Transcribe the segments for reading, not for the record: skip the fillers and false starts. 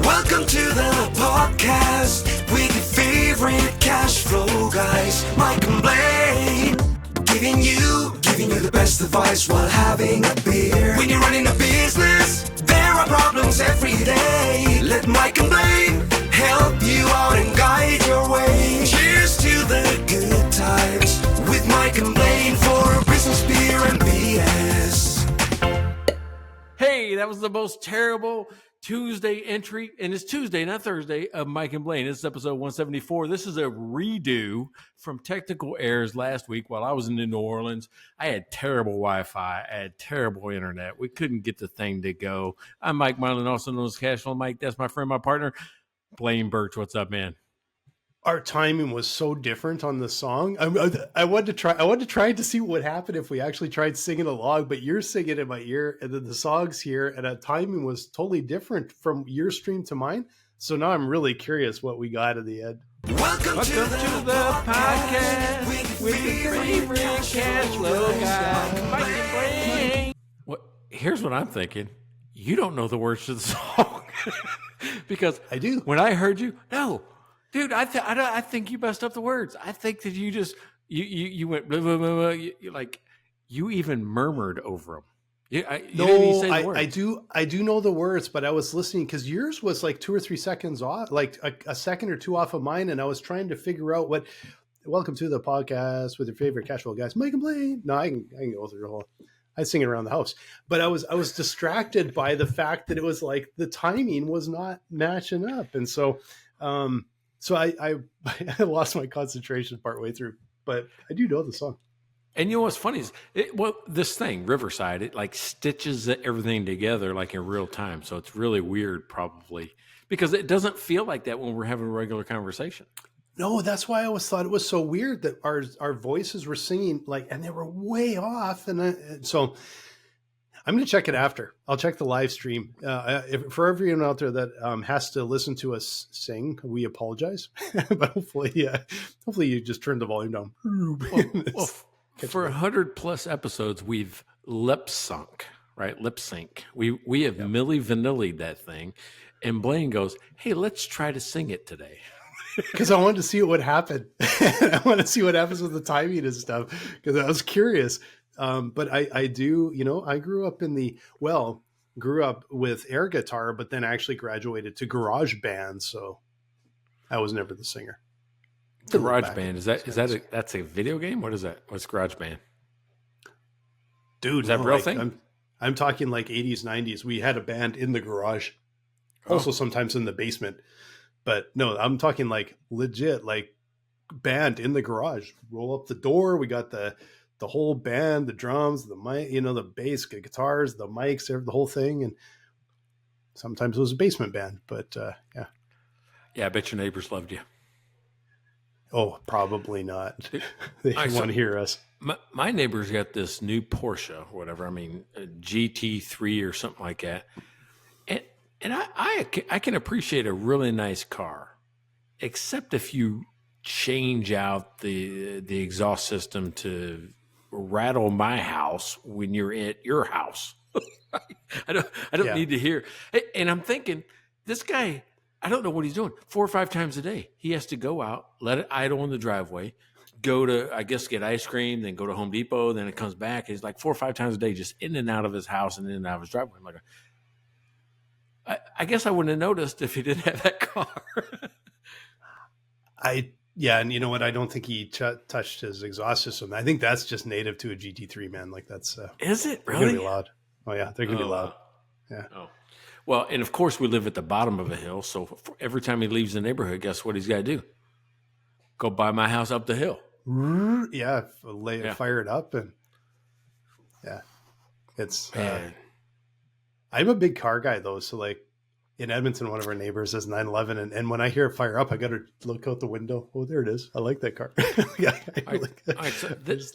Welcome to the podcast with your favorite cash flow guys, Mike and Blaine. Giving you the best advice while having a beer. When you're running a business, there are problems every day. Let Mike and Blaine help you out and guide your way. Cheers to the good times with Mike and Blaine for business, beer, and BS. Hey, that was the most terrible Tuesday entry, and it's Tuesday, not Thursday, of Mike and Blaine. This is episode 174. This is a redo from technical errors last week while I was in New Orleans. I had terrible Wi-Fi. I had terrible internet. We couldn't get the thing to go. I'm Mike Marlin, also known as Cashflow Mike. That's my friend, my partner, Blaine Birch. What's up, man? Our timing was so different on the song. I wanted to try to see what would happen if we actually tried singing along, but you're singing in my ear and then the song's here, and our timing was totally different from your stream to mine. So now I'm really curious what we got at the end. Welcome to the podcast with your favorite cash flow guy, Mike and Blaine. Here's what I'm thinking. You don't know the words to the song. Because I do. When I heard you, no. Dude, I think you messed up the words. I think that you just you went blah, blah, blah, blah. You even murmured over them. You didn't even say the words. I do know the words, but I was listening because yours was like 2 or 3 seconds off, like a second or two off of mine, and I was trying to figure out what. Welcome to the podcast with your favorite cash flow guys, Mike and Blaine. No, I can go through the whole. I sing it around the house, but I was distracted by the fact that it was like the timing was not matching up, and so. So I lost my concentration partway through, but I do know the song. And you know what's funny is, this thing, Riverside, it like stitches everything together like in real time. So it's really weird probably because it doesn't feel like that when we're having a regular conversation. No, that's why I always thought it was so weird that our voices were singing like, and they were way off. And so I'm going to check it after. I'll check the live stream. For everyone out there that has to listen to us sing, we apologize. But hopefully you just turn the volume down. Well, for 100 plus episodes, we've lip sync. We have Milli Vanilli'd that thing. And Blaine goes, hey, let's try to sing it today. Because I wanted to see what would happen. I want to see what happens with the timing and stuff. Because I was curious. But I do, I grew up with air guitar, but then actually graduated to garage band. So I was never the singer. Garage band. That's a video game? What is that? What's garage band? Dude, is that real thing? I'm talking like 80s, 90s. We had a band in the garage, also sometimes in the basement, but no, I'm talking like legit, like band in the garage, roll up the door. We got the whole band, the drums, the mic, the bass, the guitars, the mics, the whole thing. And sometimes it was a basement band, but yeah. Yeah, I bet your neighbors loved you. Oh, probably not. They want to hear us. My neighbor's got this new Porsche or whatever. I mean, a GT3 or something like that. And I can appreciate a really nice car, except if you change out the exhaust system to rattle my house when you're at your house. I don't need to hear. And I'm thinking, this guy, I don't know what he's doing. 4 or 5 times a day, he has to go out, let it idle in the driveway, go to, I guess, get ice cream, then go to Home Depot, then it comes back. He's like 4 or 5 times a day, just in and out of his house and in and out of his driveway. I'm like, I guess I wouldn't have noticed if he didn't have that car. Yeah, and you know what? I don't think he touched his exhaust system. I think that's just native to a GT3, man. Like that's is it really? They're gonna be loud. Oh yeah, they're gonna be loud. Yeah. Oh, well, and of course we live at the bottom of a hill, so every time he leaves the neighborhood, guess what he's got to do? Go by my house up the hill. Yeah, fire it up, and yeah, it's. I'm a big car guy though, so like. In Edmonton, one of our neighbors has 911, and when I hear it fire up, I got to look out the window. Oh, there it is. I like that car.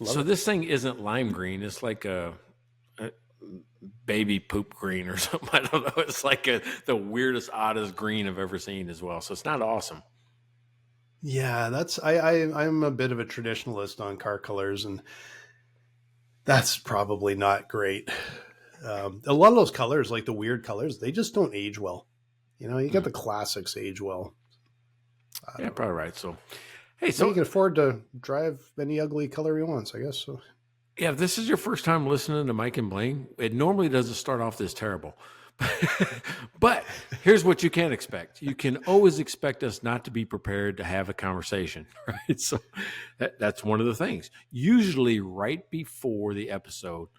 So this thing isn't lime green. It's like a baby poop green or something. I don't know. It's like the weirdest, oddest green I've ever seen as well. So it's not awesome. Yeah, I'm a bit of a traditionalist on car colors, and that's probably not great. A lot of those colors, like the weird colors, they just don't age well. You got the classics age well. Yeah, probably right. So, hey, So so you can afford to drive any ugly color he wants, I guess. So yeah, if this is your first time listening to Mike and Blaine, it normally doesn't start off this terrible. But here's what you can expect. You can always expect us not to be prepared to have a conversation, right? So that's one of the things. Usually right before the episode,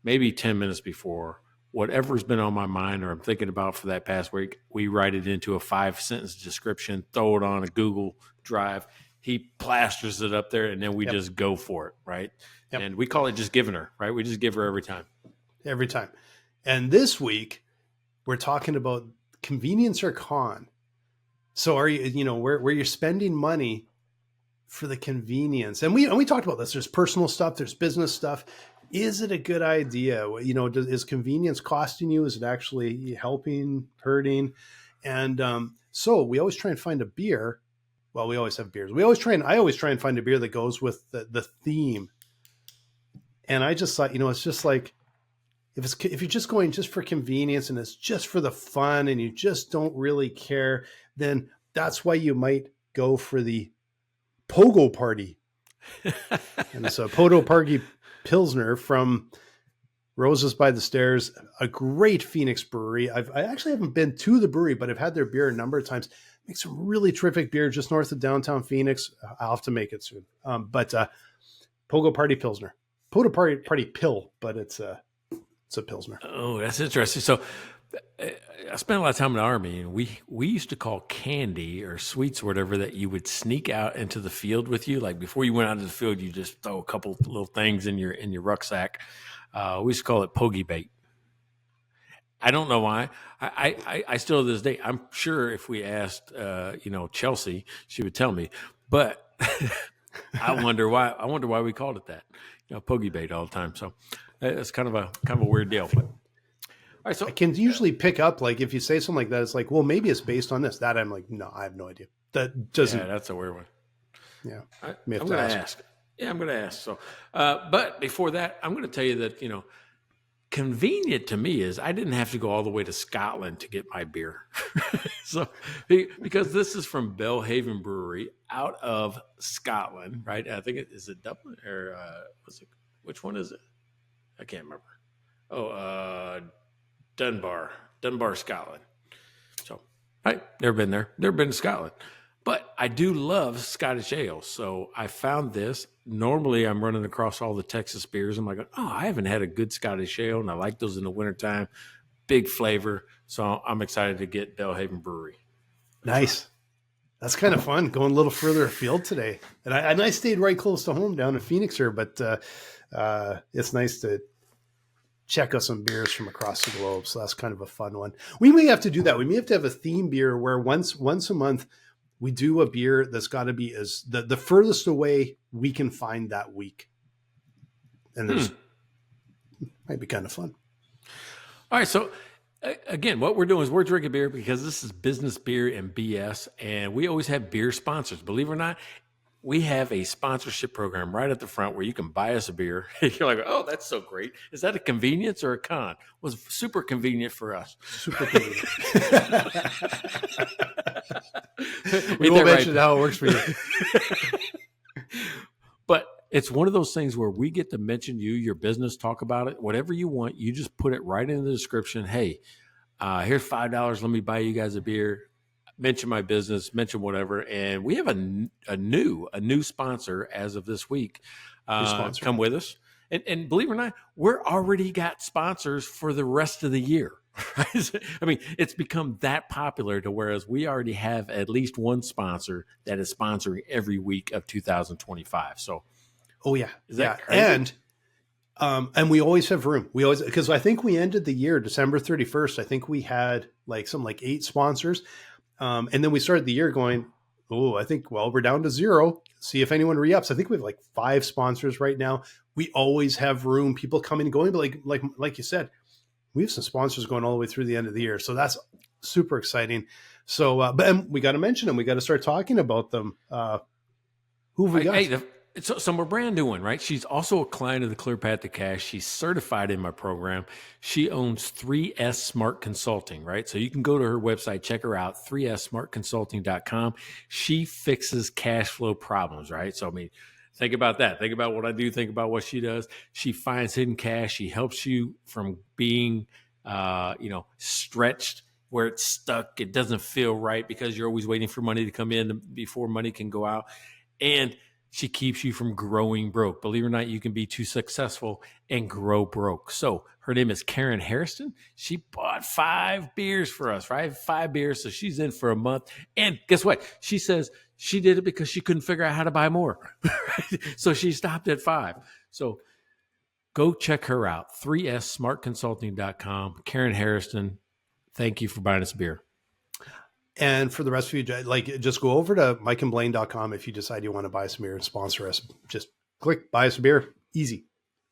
maybe 10 minutes before, whatever's been on my mind or I'm thinking about for that past week, we write it into a 5-sentence description, throw it on a Google Drive. He plasters it up there, and then we just go for it, right? Yep. And we call it just giving her, right? We just give her every time. Every time. And this week, we're talking about convenience or con. So are you, where you're spending money for the convenience? And we talked about this. There's personal stuff. There's business stuff. Is it a good idea? Is convenience costing you? Is it actually helping, hurting? And so we always try and find a beer. Well, we always have beers. I always try and find a beer that goes with the theme. And I just thought, it's just like, if you're just going just for convenience and it's just for the fun and you just don't really care, then that's why you might go for the Pogo Party. And it's a Pogo Party Pilsner from Roses by the Stairs, a great Phoenix brewery. I actually haven't been to the brewery, but I've had their beer a number of times. Make some really terrific beer just north of downtown Phoenix. I'll have to make it soon. But Pogo Party Pilsner. Pogo Party Pill, but it's a Pilsner. Oh, that's interesting. So I spent a lot of time in the Army, and we used to call candy or sweets or whatever that you would sneak out into the field with you. Like before you went out to the field, you just throw a couple little things in your rucksack. We used to call it pogey bait. I don't know why. I still to this day, I'm sure if we asked, Chelsea, she would tell me. But I wonder why. I wonder why we called it that. Pogey bait all the time. So it's kind of a weird deal. But all right, so I can usually pick up, like, if you say something like that, it's like, well, maybe it's based on this. That I'm like, no, I have no idea. That doesn't. Yeah, that's a weird one. Yeah, I'm going to ask. Yeah, I'm going to ask. So, but before that, I'm going to tell you that convenient to me is I didn't have to go all the way to Scotland to get my beer. So, because this is from Bellhaven Brewery out of Scotland, right? I think is it Dublin or which one is it? I can't remember. Oh, Dunbar, Scotland. So, right, never been there. Never been to Scotland. But I do love Scottish ale. So I found this. Normally I'm running across all the Texas beers. I'm like, oh, I haven't had a good Scottish ale, and I like those in the wintertime. Big flavor. So I'm excited to get Bellhaven Brewery. Nice. That's kind of fun, going a little further afield today. And I stayed right close to home down in Phoenix here, but it's nice to check out some beers from across the globe. So that's kind of a fun one. We may have to do that. We may have to have a theme beer where once a month we do a beer that's got to be as the furthest away we can find that week. And there's might be kind of fun. All right. So again, what we're doing is we're drinking beer because this is business beer and BS. And we always have beer sponsors. Believe it or not, we have a sponsorship program right at the front where you can buy us a beer. You're like, oh, that's so great. Is that a convenience or a con? It was super convenient for us. Super convenient. We won't mention how it works for you. But it's one of those things where we get to mention you, your business, talk about it, whatever you want. You just put it right in the description. Hey, here's $5. Let me buy you guys a beer. Mention my business, mention whatever. And we have a new sponsor as of this week. Come with us. And believe it or not, we're already got sponsors for the rest of the year. Right? I mean, it's become that popular to whereas we already have at least one sponsor that is sponsoring every week of 2025. So, oh yeah, is that crazy? And we always have room. We always, because I think we ended the year December 31st. I think we had like 8 sponsors. And then we started the year going, I think, we're down to 0. See if anyone re-ups. I think we have 5 sponsors right now. We always have room. People coming and going, but like you said, we have some sponsors going all the way through the end of the year. So that's super exciting. So, but we got to mention them. We got to start talking about them. Who have we got? Hey, So we're brand new one, right? She's also a client of the Clear Path to Cash. She's certified in my program. She owns 3S Smart Consulting, right? So you can go to her website, check her out, 3ssmartconsulting.com. She fixes cash flow problems, right? So, I mean, think about that. Think about what I do. Think about what she does. She finds hidden cash. She helps you from being, stretched where it's stuck. It doesn't feel right because you're always waiting for money to come in before money can go out. And she keeps you from growing broke. Believe it or not, you can be too successful and grow broke. So her name is Karen Hairston. She bought 5 beers for us, right? 5 beers. So she's in for a month. And guess what? She says she did it because she couldn't figure out how to buy more. So she stopped at 5. So go check her out. 3ssmartconsulting.com. Karen Hairston, thank you for buying us a beer. And for the rest of you, like, just go over to mikeandblaine.com if you decide you want to buy some beer and sponsor us. Just click buy us a beer, easy.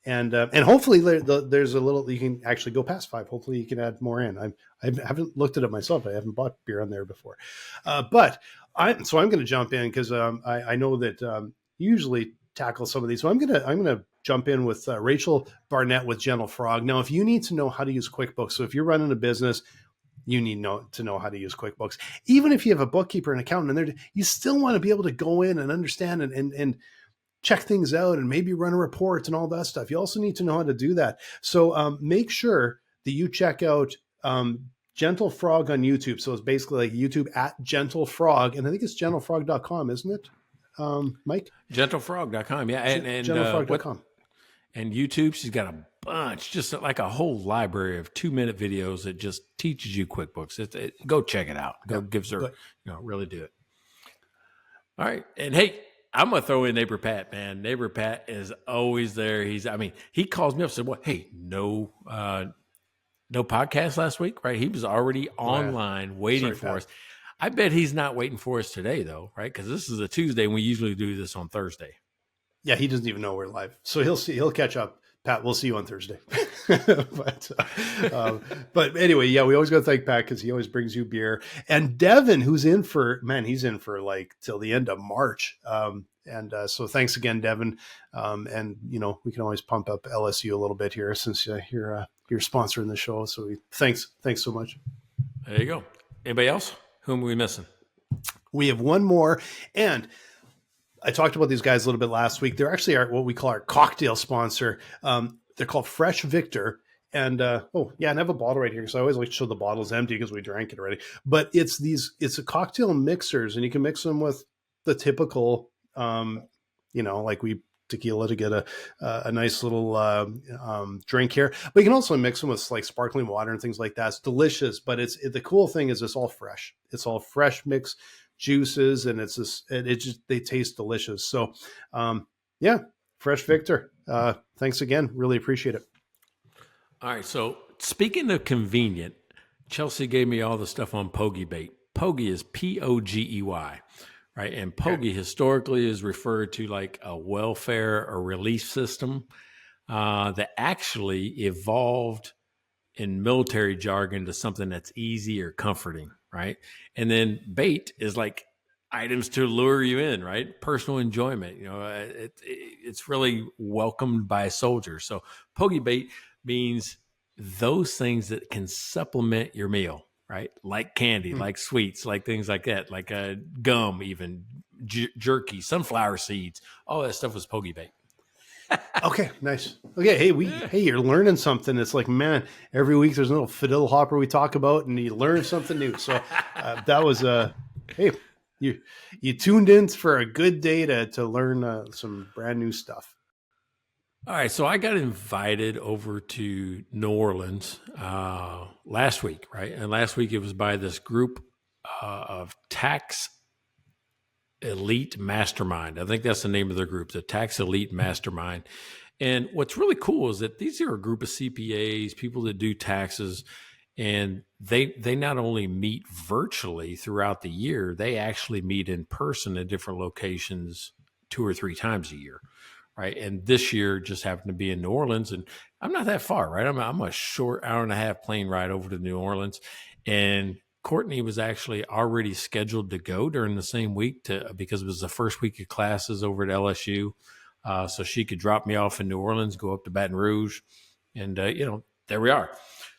And hopefully there's a little, you can actually go past 5. Hopefully you can add more in. I haven't looked at it myself. I haven't bought beer on there before. But I'm going to jump in because I know that you usually tackle some of these. So I'm going to jump in with Rachel Barnett with Gentle Frog. Now, if you need to know how to use QuickBooks, so if you're running a business, you need to know how to use QuickBooks. Even if you have a bookkeeper and accountant, and you still want to be able to go in and understand and check things out and maybe run a report and all that stuff. You also need to know how to do that. So make sure that you check out Gentle Frog on YouTube. So it's basically like YouTube at Gentle Frog. And I think it's gentlefrog.com, isn't it, Mike? Gentlefrog.com, yeah. And gentlefrog.com. And YouTube, she's got a bunch, just like a whole library of 2-minute videos that just teaches you QuickBooks. Go check it out. Go gives her, really do it. All right. And hey, I'm going to throw in Neighbor Pat, man. Neighbor Pat is always there. He calls me up and said, well, hey, no podcast last week, right? He was already online waiting for us. I bet he's not waiting for us today, though, right? Because this is a Tuesday, and we usually do this on Thursday. Yeah, he doesn't even know we're live. So he'll catch up. Pat, we'll see you on Thursday. But anyway, yeah, we always got to thank Pat because he always brings you beer. And Devin, who's he's in for like till the end of March. So thanks again, Devin. And we can always pump up LSU a little bit here since you're sponsoring the show. So thanks so much. There you go. Anybody else? Whom are we missing? We have one more, and I talked about these guys a little bit last week. They're actually what we call our cocktail sponsor. They're called Fresh Victor. And and I have a bottle right here because I always like to show the bottle's empty because we drank it already. But it's a cocktail mixers, and you can mix them with the typical, like tequila to get a nice little drink here. But you can also mix them with like sparkling water and things like that. It's delicious. But the cool thing is it's all fresh. It's all fresh mix juices, and they taste delicious. So Fresh Victor, thanks again, really appreciate it. All right, so speaking of convenient, Chelsea gave me all the stuff on Pogy bait. Pogy is Pogey, right? And Pogy historically is referred to like a welfare or relief system that actually evolved in military jargon to something that's easy or comforting, right? And then bait is like items to lure you in, right? Personal enjoyment. It's really welcomed by soldiers. So Pogy bait means those things that can supplement your meal, right? Like candy, like sweets, like things like that, like gum, even jerky, sunflower seeds. All that stuff was Pogy bait. Okay, nice. Okay, hey, you're learning something. It's like, man, every week there's a little fiddle hopper we talk about, and you learn something new. So that was hey, you tuned in for a good day to learn some brand new stuff. All right, so I got invited over to New Orleans last week, right? And last week it was by this group of tax Elite Mastermind. I think that's the name of their group, the Tax Elite Mastermind. And what's really cool is that these are a group of CPAs, people that do taxes, and they not only meet virtually throughout the year, they actually meet in person at different locations 2 or 3 times a year, right? And this year just happened to be in New Orleans, and I'm not that far, right? I'm a short 1.5 hour plane ride over to New Orleans, and Courtney was actually already scheduled to go during the same week because it was the first week of classes over at LSU. So she could drop me off in New Orleans, go up to Baton Rouge, and there we are.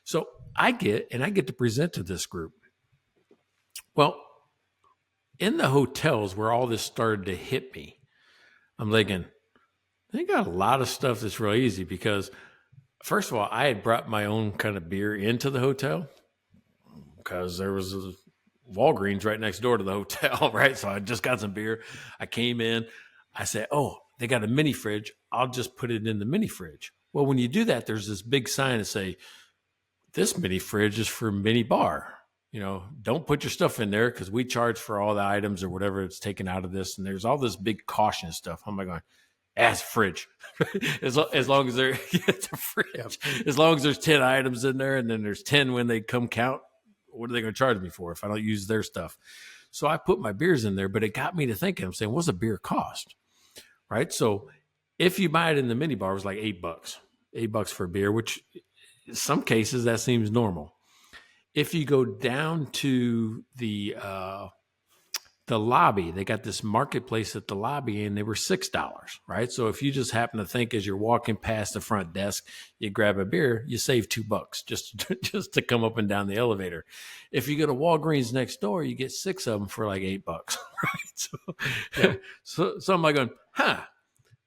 So I get to present to this group. Well, in the hotels where all this started to hit me, I'm thinking, they got a lot of stuff that's real easy because, first of all, I had brought my own kind of beer into the hotel because there was a Walgreens right next door to the hotel, right? So I just got some beer. I came in. I said, oh, they got a mini fridge. I'll just put it in the mini fridge. Well, when you do that, there's this big sign that say, this mini fridge is for mini bar. Don't put your stuff in there because we charge for all the items or whatever it's taken out of this. And there's all this big caution stuff. I'm like going, ass fridge. as long as they're it's a fridge. Yep. As long as there's 10 items in there and then there's 10 when they come count, what are they going to charge me for if I don't use their stuff? So I put my beers in there, but it got me to thinking, I'm saying, what's a beer cost? Right? So if you buy it in the mini bar, it was like $8 for a beer, which in some cases that seems normal. If you go down to the lobby, they got this marketplace at the lobby and they were $6, right? So if you just happen to think as you're walking past the front desk, you grab a beer, you save $2 just to come up and down the elevator. If you go to Walgreens next door, you get 6 of them for like $8, right? So I'm like going,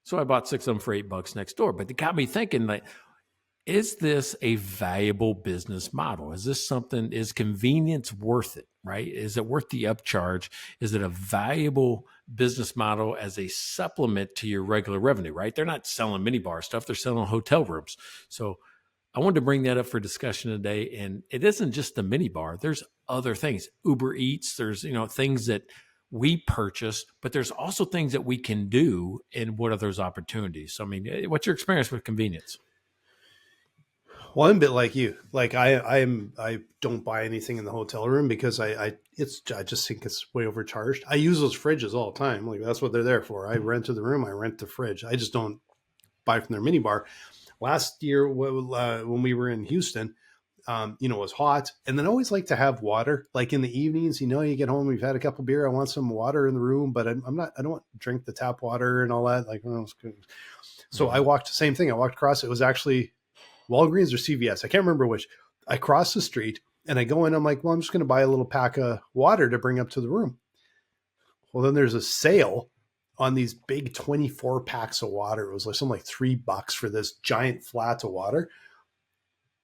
So I bought 6 of them for $8 next door, but it got me thinking like, is this a valuable business model? Is convenience worth it, right? Is it worth the upcharge? Is it a valuable business model as a supplement to your regular revenue, right? They're not selling minibar stuff. They're selling hotel rooms. So I wanted to bring that up for discussion today. And it isn't just the minibar. There's other things. Uber Eats, there's, things that we purchase, but there's also things that we can do. And what are those opportunities? So, I mean, what's your experience with convenience? Well, I'm a bit like you. Like I don't buy anything in the hotel room because I just think it's way overcharged. I use those fridges all the time. Like that's what they're there for. I rent to the room. I rent the fridge. I just don't buy from their minibar. Last year when we were in Houston, it was hot, and then I always like to have water. Like in the evenings, you get home, we've had a couple beer. I want some water in the room, but I don't drink the tap water and all that. Like, so I walked the same thing. I walked across. It was actually Walgreens or CVS. I can't remember which. I crossed the street and I go in. I'm like, well, I'm just going to buy a little pack of water to bring up to the room. Well, then there's a sale on these big 24 packs of water. It was like something like $3 for this giant flat of water.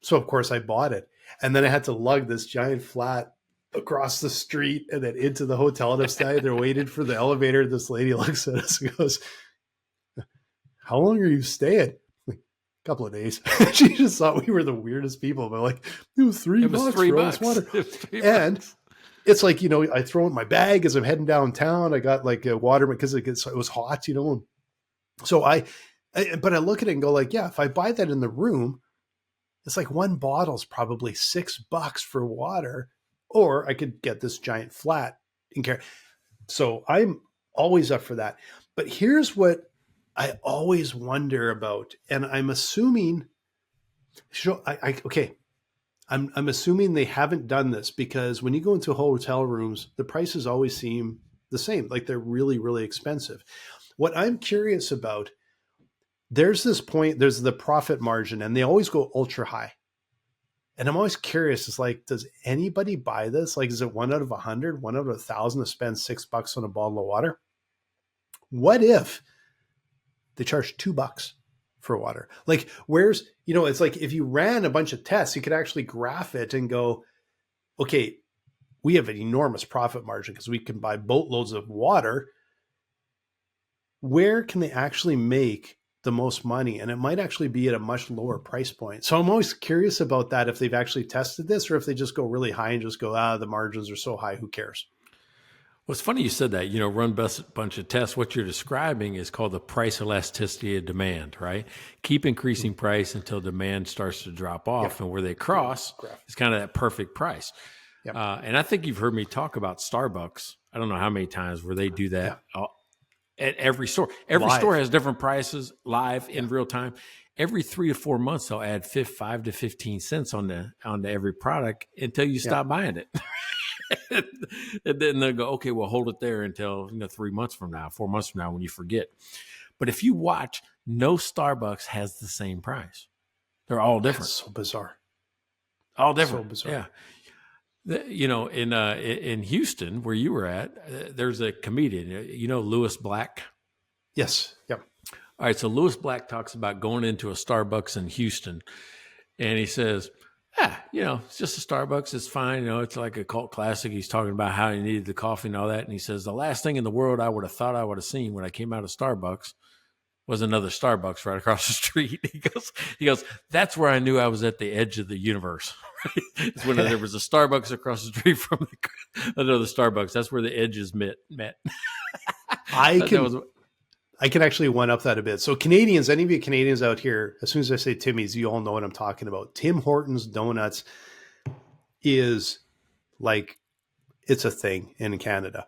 So of course I bought it. And then I had to lug this giant flat across the street and then into the hotel. And I'm standing there waiting for the elevator. This lady looks at us and goes, how long are you staying? Couple of days. She just thought we were the weirdest people, but like it was $3 for all this water. And it's like, I throw it in my bag as I'm heading downtown. I got like a water because it was hot, So but I look at it and go like, yeah, if I buy that in the room, it's like one bottle's probably $6 for water, or I could get this giant flat and carry. So I'm always up for that. But here's what I always wonder about, and I'm assuming, I'm assuming they haven't done this because when you go into hotel rooms, the prices always seem the same. Like they're really, really expensive. What I'm curious about, there's the profit margin and they always go ultra high. And I'm always curious, it's like, does anybody buy this? Like, is it 1 out of 100, 1 out of 1,000 to spend $6 on a bottle of water? What if they charge $2 for water? Like it's like if you ran a bunch of tests, you could actually graph it and go, okay, we have an enormous profit margin because we can buy boatloads of water. Where can they actually make the most money? And it might actually be at a much lower price point. So I'm always curious about that, if they've actually tested this or if they just go really high and just go, the margins are so high, who cares? Well, it's funny you said that, run a bunch of tests. What you're describing is called the price elasticity of demand, right? Keep increasing price until demand starts to drop off. And where they cross is kind of that perfect price. Yep. And I think you've heard me talk about Starbucks. I don't know how many times where they do that at every store. Every store has different prices live in real time. Every 3 to 4 months, they'll add 5 to 15 cents on every product until you stop buying it. And then they'll go, okay, well, hold it there until 3 months from now, 4 months from now when you forget. But if you watch, no Starbucks has the same price. They're all different. That's so bizarre. All different. So bizarre. Yeah. In Houston, where you were at, there's a comedian, Lewis Black. Yes. Yep. All right. So Lewis Black talks about going into a Starbucks in Houston, and he says, it's just a Starbucks. It's fine. It's like a cult classic. He's talking about how he needed the coffee and all that. And he says, the last thing in the world I would have thought I would have seen when I came out of Starbucks was another Starbucks right across the street. He goes, that's where I knew I was at the edge of the universe. It's when there was a Starbucks across the street from another Starbucks. That's where the edges met. I can actually one up that a bit. So Canadians, any of you Canadians out here, as soon as I say Timmy's, you all know what I'm talking about. Tim Hortons Donuts is like, it's a thing in Canada,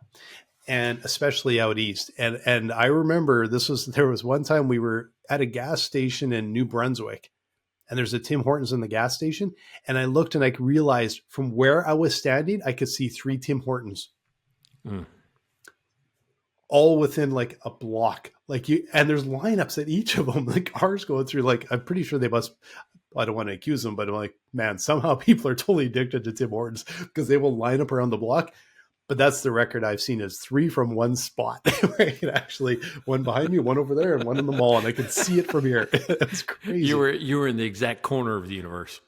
and especially out east. And I remember there was one time we were at a gas station in New Brunswick, and there's a Tim Hortons in the gas station. And I looked and I realized from where I was standing, I could see 3 Tim Hortons. All within like a block, and there's lineups at each of them, like cars going through, I'm pretty sure they must, I don't want to accuse them, but I'm like, man, somehow people are totally addicted to Tim Hortons because they will line up around the block. But that's the record I've seen is 3 from one spot. Where I can actually, one behind me, one over there, and one in the mall, and I can see it from here. It's crazy. You were in the exact corner of the universe.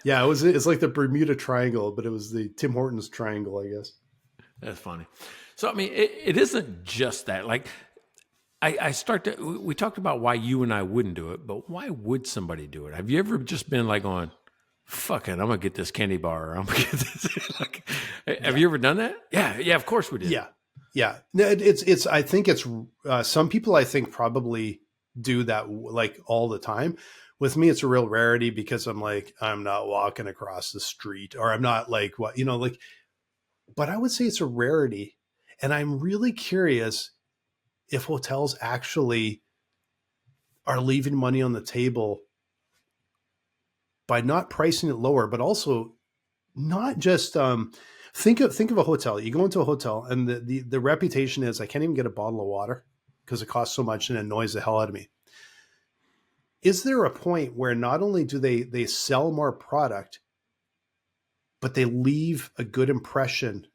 Yeah, it's like the Bermuda Triangle, but it was the Tim Hortons Triangle, I guess. That's funny. So, I mean, it isn't just that. Like, we talked about why you and I wouldn't do it, but why would somebody do it? Have you ever just been like on, fuck it, I'm going to get this candy bar, or I'm going to get this. Have you ever done that? Yeah, of course we did. Yeah. No, I think it's, some people I think probably do that like all the time. With me, it's a real rarity because I'm like, I'm not walking across the street, or I'm not like, but I would say it's a rarity. And I'm really curious if hotels actually are leaving money on the table by not pricing it lower, but also not just think of a hotel. You go into a hotel and the reputation is, I can't even get a bottle of water because it costs so much and it annoys the hell out of me. Is there a point where not only do they sell more product, but they leave a good impression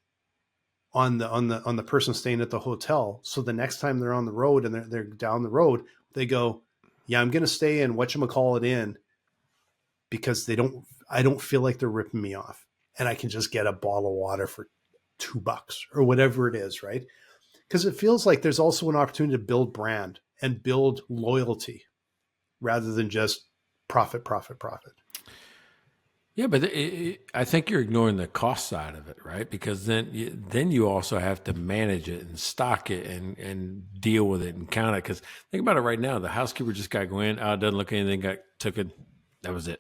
on the person staying at the hotel? So the next time they're on the road and they're down the road, they go, yeah, I'm going to stay in whatchamacallit in because I don't feel like they're ripping me off, and I can just get a bottle of water for $2 or whatever it is. Right. Because it feels like there's also an opportunity to build brand and build loyalty rather than just profit. Yeah, but I think you're ignoring the cost side of it, right? Because then you also have to manage it and stock it and deal with it and count it. Because think about it right now. The housekeeper just got to go in. It doesn't look anything, took it. That was it.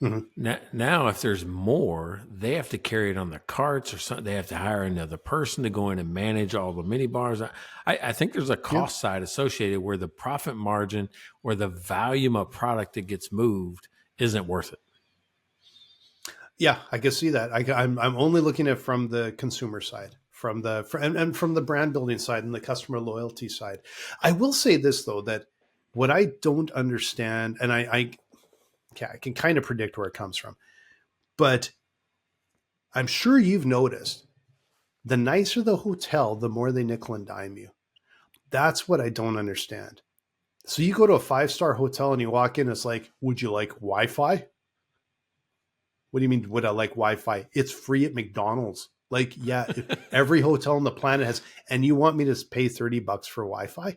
Mm-hmm. Now, if there's more, they have to carry it on the carts or something. They have to hire another person to go in and manage all the minibars. I think there's a cost side associated where the profit margin or the volume of product that gets moved isn't worth it. Yeah, I can see that. I'm only looking at it from the consumer side, from the brand building side and the customer loyalty side. I will say this though, that what I don't understand, and I can kind of predict where it comes from, but I'm sure you've noticed the nicer the hotel, the more they nickel and dime you. That's what I don't understand. So you go to a 5-star hotel and you walk in, it's like, would you like Wi-Fi? What do you mean, would I like Wi-Fi? It's free at McDonald's. Like, yeah, every hotel on the planet has, and you want me to pay $30 for Wi-Fi?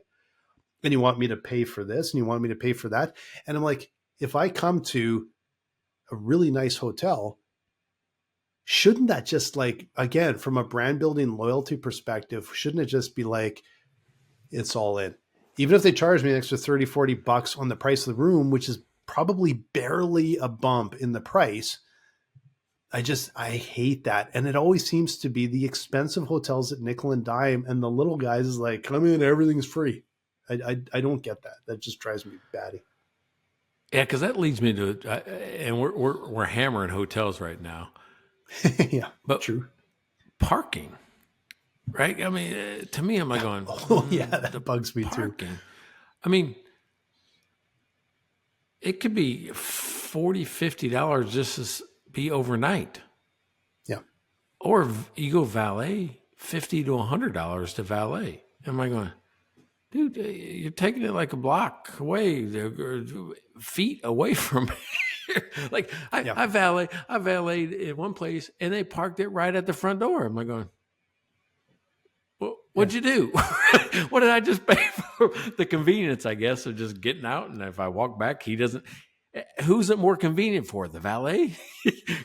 And you want me to pay for this? And you want me to pay for that? And I'm like, if I come to a really nice hotel, shouldn't that just like, again, from a brand building loyalty perspective, shouldn't it just be like, it's all in? Even if they charge me an extra $30, $40 on the price of the room, which is probably barely a bump in the price, I hate that. And it always seems to be the expensive hotels at nickel and dime, and the little guys is like, come in, everything's free. I don't get that. That just drives me batty. Yeah, because that leads me to, and we're hammering hotels right now. Yeah, But true. parking, right? I mean, to me, I'm like going, Oh, yeah, the that bugs me too. parking. I mean, it could be $40, $50 just to be overnight. Yeah. Or you go valet, $50 to $100 to valet. Am I going, dude, you're taking it like a block away, or feet away from here. Like Yeah. I valeted in one place and they parked it right at the front door. Am I going, well, Yeah. what'd you do? What did I just pay for? The convenience, I guess, of just getting out. And if I walk back, he doesn't. Who's it more convenient for? The valet?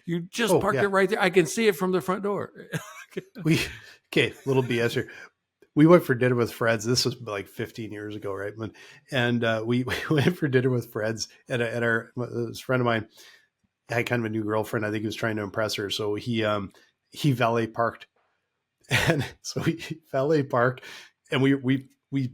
You just Oh, parked yeah. it right there. I can see it from the front door. Okay, little BS here. We went for dinner with Fred's. This was like 15 years ago, right? And we went for dinner with Fred's, and this friend of mine had kind of a new girlfriend. I think he was trying to impress her, so he valet parked, and so he valet parked, and we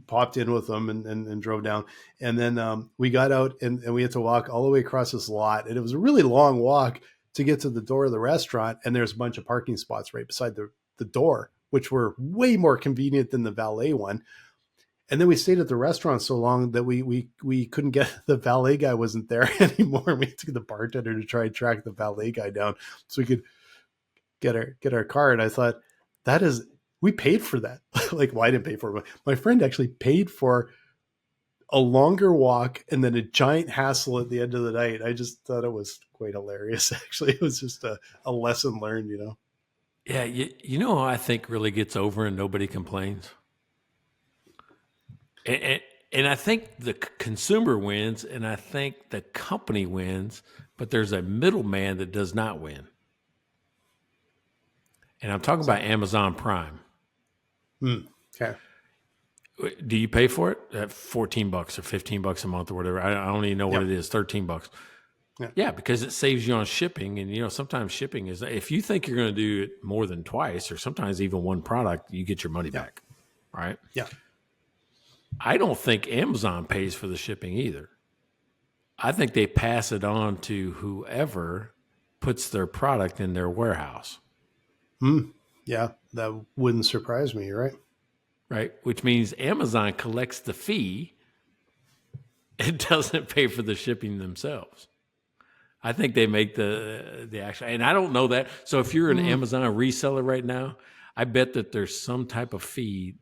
popped in with them and drove down, and then we got out and we had to walk all the way across this lot, and it was a really long walk to get to the door of the restaurant, and there's a bunch of parking spots right beside the door, which were way more convenient than the valet one. And then we stayed at the restaurant so long that we couldn't get, the valet guy wasn't there anymore. We took the bartender to try and track the valet guy down so we could get our car. And I thought, we paid for that. Like, well, I didn't pay for it. My friend actually paid for a longer walk and then a giant hassle at the end of the night. I just thought it was quite hilarious. Actually, it was just a lesson learned, you know? Yeah, you know who I think really gets over and nobody complains? And I think the consumer wins, and I think the company wins, but there's a middleman that does not win. And I'm talking about Amazon Prime. Okay. Do you pay for it? At $14 or $15 a month or whatever. I don't even know what it is. $13. Yeah, because it saves you on shipping. And, you know, sometimes shipping is, if you think you're going to do it more than twice or sometimes even one product, you get your money back. Right? Yeah. I don't think Amazon pays for the shipping either. I think they pass it on to whoever puts their product in their warehouse. Yeah, that wouldn't surprise me. You're right. Right? Which means Amazon collects the fee and doesn't pay for the shipping themselves. I think they make the actual, and I don't know that. So if you're an Amazon reseller right now, I bet that there's some type of fee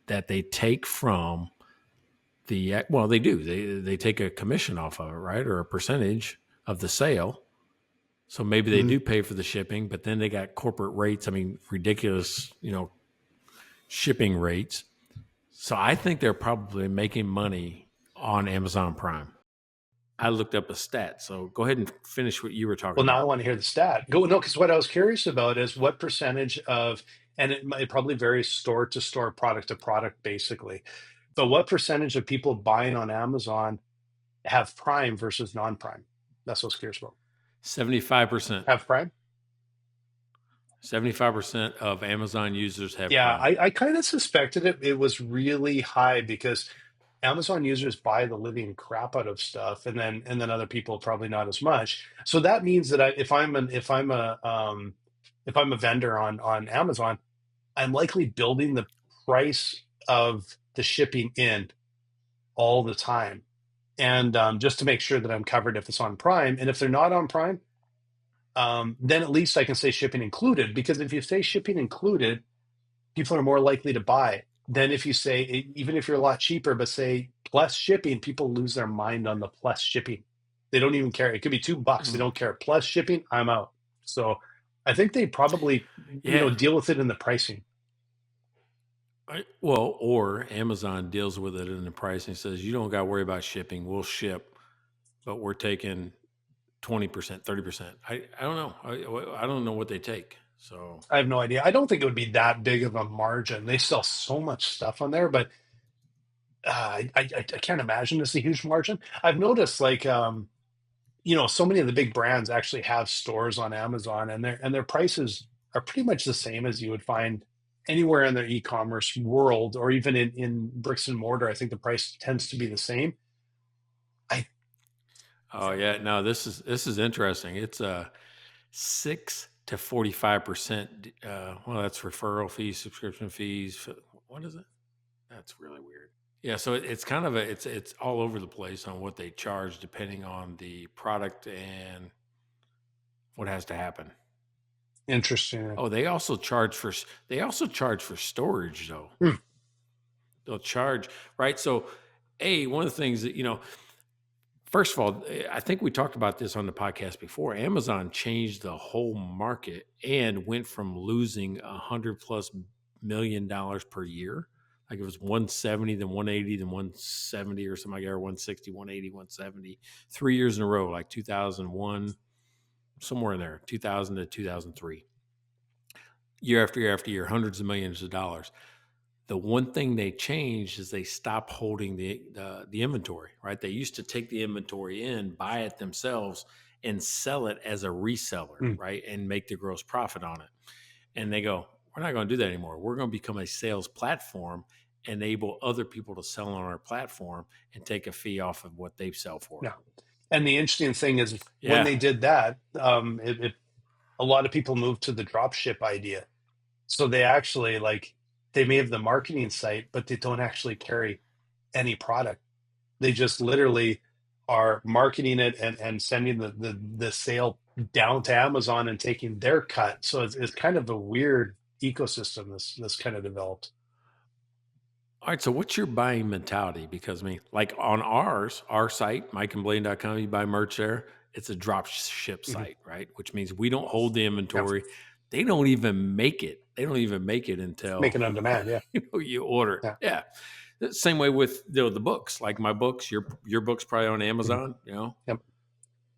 that they take from they do. They take a commission off of it, right? Or a percentage of the sale. So maybe they do pay for the shipping, but then they got corporate rates. I mean, ridiculous, shipping rates. So I think they're probably making money on Amazon Prime. I looked up a stat. So go ahead and finish what you were talking Well, now I about. want to hear the stat. No, because what I was curious about is what percentage of, and it probably varies store to store, product to product, basically. But what percentage of people buying on Amazon have Prime versus non-Prime? That's what I was curious about. 75%. Have Prime? 75% of Amazon users have Yeah, Prime. I kind of suspected it was really high because Amazon users buy the living crap out of stuff, and then other people probably not as much. So that means that if I'm a vendor on Amazon, I'm likely building the price of the shipping in all the time, and just to make sure that I'm covered if it's on Prime. And if they're not on Prime, then at least I can say shipping included. Because if you say shipping included, people are more likely to buy than if you say, even if you're a lot cheaper, but say plus shipping, people lose their mind on the plus shipping. They don't even care. It could be $2. They don't care. Plus shipping, I'm out. So I think they probably, Yeah. deal with it in the pricing. Well, or Amazon deals with it in the price and says, you don't got to worry about shipping. We'll ship, but we're taking 20%, 30%. I don't know. I don't know what they take. So I have no idea. I don't think it would be that big of a margin. They sell so much stuff on there, but I can't imagine it's a huge margin. I've noticed so many of the big brands actually have stores on Amazon, and their prices are pretty much the same as you would find anywhere in their e-commerce world, or even in bricks and mortar. I think the price tends to be the same. oh yeah, no, this is interesting. It's 6 to 45%. Well, that's referral fees, subscription fees. What is it? That's really weird. Yeah, so it's kind of it's all over the place on what they charge depending on the product and what has to happen. Interesting. Oh, they also charge for storage though. Hmm. They'll charge, right? So, one of the things that, first of all, I think we talked about this on the podcast before. Amazon changed the whole market and went from losing $100+ million per year. Like it was 170, then 180, then 170 or something like that, or 160, 180, 170, 3 years in a row, like 2001, somewhere in there, 2000 to 2003. Year after year after year, hundreds of millions of dollars. The one thing they changed is they stopped holding the inventory, right? They used to take the inventory in, buy it themselves, and sell it as a reseller, right? And make the gross profit on it. And they go, we're not going to do that anymore. We're going to become a sales platform, enable other people to sell on our platform and take a fee off of what they sell for. Yeah. And the interesting thing is when they did that, a lot of people moved to the drop ship idea. So they actually they may have the marketing site, but they don't actually carry any product. They just literally are marketing it and sending the sale down to Amazon and taking their cut. So it's kind of a weird ecosystem this kind of developed. All right. So what's your buying mentality? Because like on our site, mikeandblaine.com, you buy merch there. It's a drop ship site, right? Which means we don't hold the inventory. Yeah. They don't even make it. They don't even make it until make it on demand. Yeah. You order it. Yeah. Same way with the books, like my books, your book's probably on Amazon, Yep.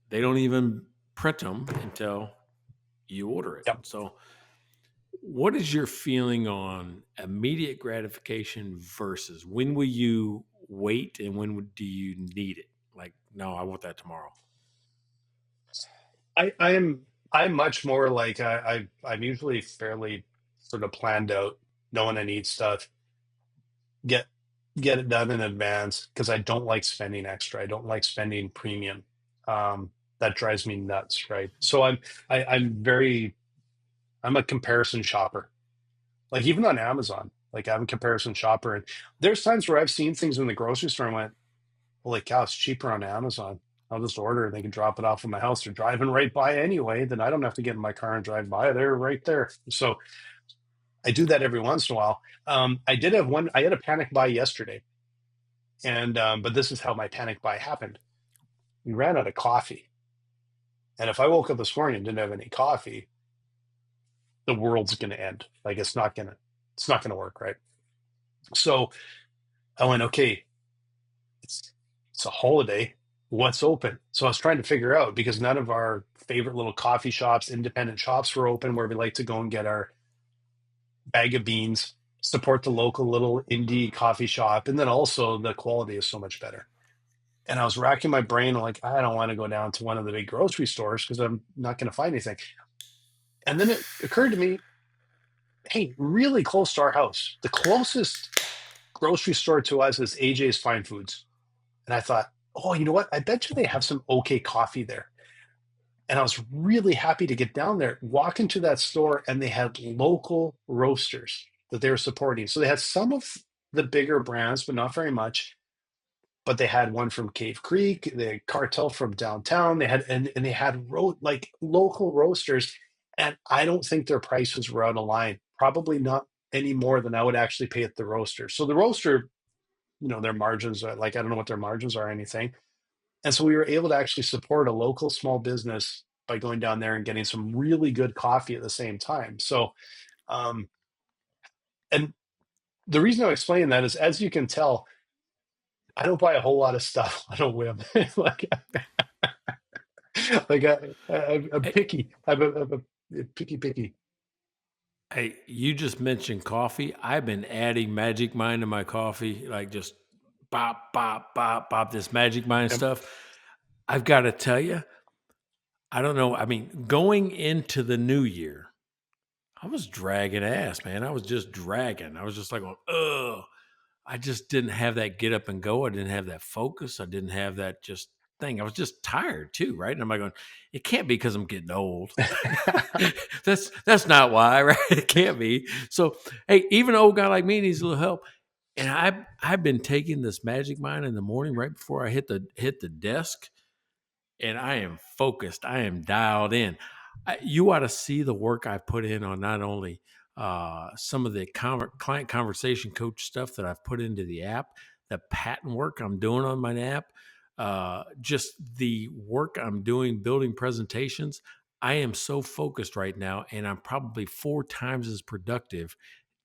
They don't even print them until you order it. Yep. So what is your feeling on immediate gratification versus when will you wait and when do you need it? Like, no, I want that tomorrow. I'm much more like I'm usually fairly sort of planned out, knowing I need stuff, get it done in advance because I don't like spending extra. I don't like spending premium. That drives me nuts, right? So I'm a comparison shopper. Like even on Amazon, like I'm a comparison shopper, and there's times where I've seen things in the grocery store and went, "Holy cow, it's cheaper on Amazon. I'll just order it. They can drop it off at my house. They're driving right by anyway. Then I don't have to get in my car and drive by. They're right there." So I do that every once in a while. I did have one. I had a panic buy yesterday, and but this is how my panic buy happened. We ran out of coffee, and if I woke up this morning and didn't have any coffee, the world's going to end. Like it's not going to work, right? So I went, okay, it's a holiday. What's open? So I was trying to figure out because none of our favorite little coffee shops, independent shops were open where we like to go and get our bag of beans, support the local little indie coffee shop. And then also the quality is so much better. And I was racking my brain like, I don't want to go down to one of the big grocery stores because I'm not going to find anything. And then it occurred to me, hey, really close to our house, the closest grocery store to us is AJ's Fine Foods. And I thought, oh, you know what? I bet you they have some okay coffee there. And I was really happy to get down there, walk into that store, and they had local roasters that they were supporting. So they had some of the bigger brands, but not very much. But they had one from Cave Creek, the Cartel from downtown. They had and they had local roasters, and I don't think their prices were out of line. Probably not any more than I would actually pay at the roaster. So the roaster, their margins are I don't know what their margins are or anything. And so we were able to actually support a local small business by going down there and getting some really good coffee at the same time. So, and the reason I'm explaining that is, as you can tell, I don't buy a whole lot of stuff on a whim. I'm picky. I'm a picky. Hey, you just mentioned coffee. I've been adding Magic Mind to my coffee, like just bop, bop, bop, bop, this Magic Mind stuff. I've got to tell you, I don't know. I mean, going into the new year, I was dragging ass, man. I was just dragging. I was just like, ugh. I just didn't have that get up and go. I didn't have that focus. I didn't have that just thing. I was just tired too, right? And I'm like going, it can't be because I'm getting old. That's not why, right? It can't be. So hey, even an old guy like me needs a little help. And I've been taking this Magic Mind in the morning right before I hit the desk, and I am focused. I am dialed in. You ought to see the work I put in on not only some of the client conversation coach stuff that I've put into the app, the patent work I'm doing on my app, just the work I'm doing building presentations. I am so focused right now, and I'm probably 4 times as productive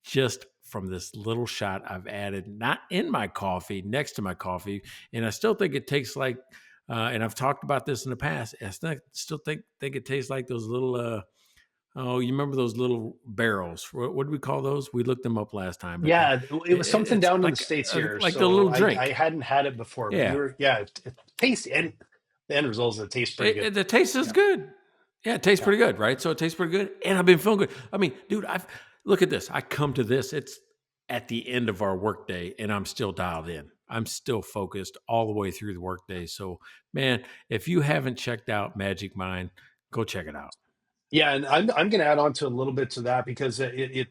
just from this little shot I've added, not in my coffee, next to my coffee. And I still think it tastes like, and I've talked about this in the past, I still think it tastes like those little, oh, you remember those little barrels? What do we call those? We looked them up last time, but Yeah, it was something it's down in the States here. like the So little I drink. hadn't had it before, but Yeah. it tastes, and the end result is it tastes pretty good. The taste is Yeah. good. Yeah, it tastes Yeah. pretty good, right? So it tastes pretty good, and I've been feeling good. I mean, dude, I've look at this. I come to this. It's at the end of our workday, and I'm still dialed in. I'm still focused all the way through the workday. So, man, if you haven't checked out Magic Mind, go check it out. Yeah, and I'm going to add on to a little bit to that because the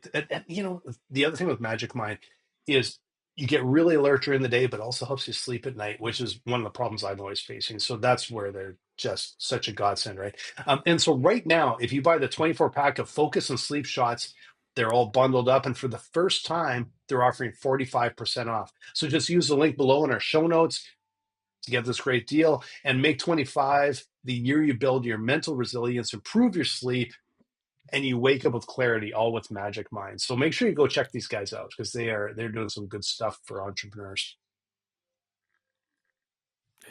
other thing with Magic Mind is you get really alert during the day, but also helps you sleep at night, which is one of the problems I'm always facing. So that's where they're just such a godsend, right? And so right now, if you buy the 24 pack of Focus and Sleep shots, they're all bundled up, and for the first time, they're offering 45% off. So just use the link below in our show notes to get this great deal and make 25 the year you build your mental resilience, improve your sleep, and you wake up with clarity, all with Magic Mind. So make sure you go check these guys out because they're doing some good stuff for entrepreneurs.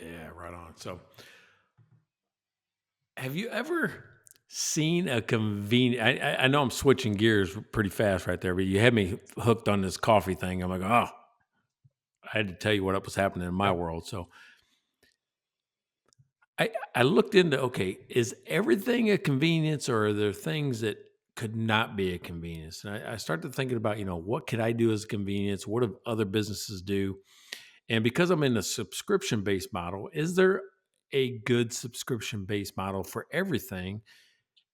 Yeah, right on. So, have you ever seen a convenient? I know I'm switching gears pretty fast right there, but you had me hooked on this coffee thing. I'm like, oh, I had to tell you what was happening in my Yeah. world. So I looked into, okay, is everything a convenience, or are there things that could not be a convenience? And I started thinking about, what could I do as a convenience? What do other businesses do? And because I'm in a subscription based model, is there a good subscription based model for everything?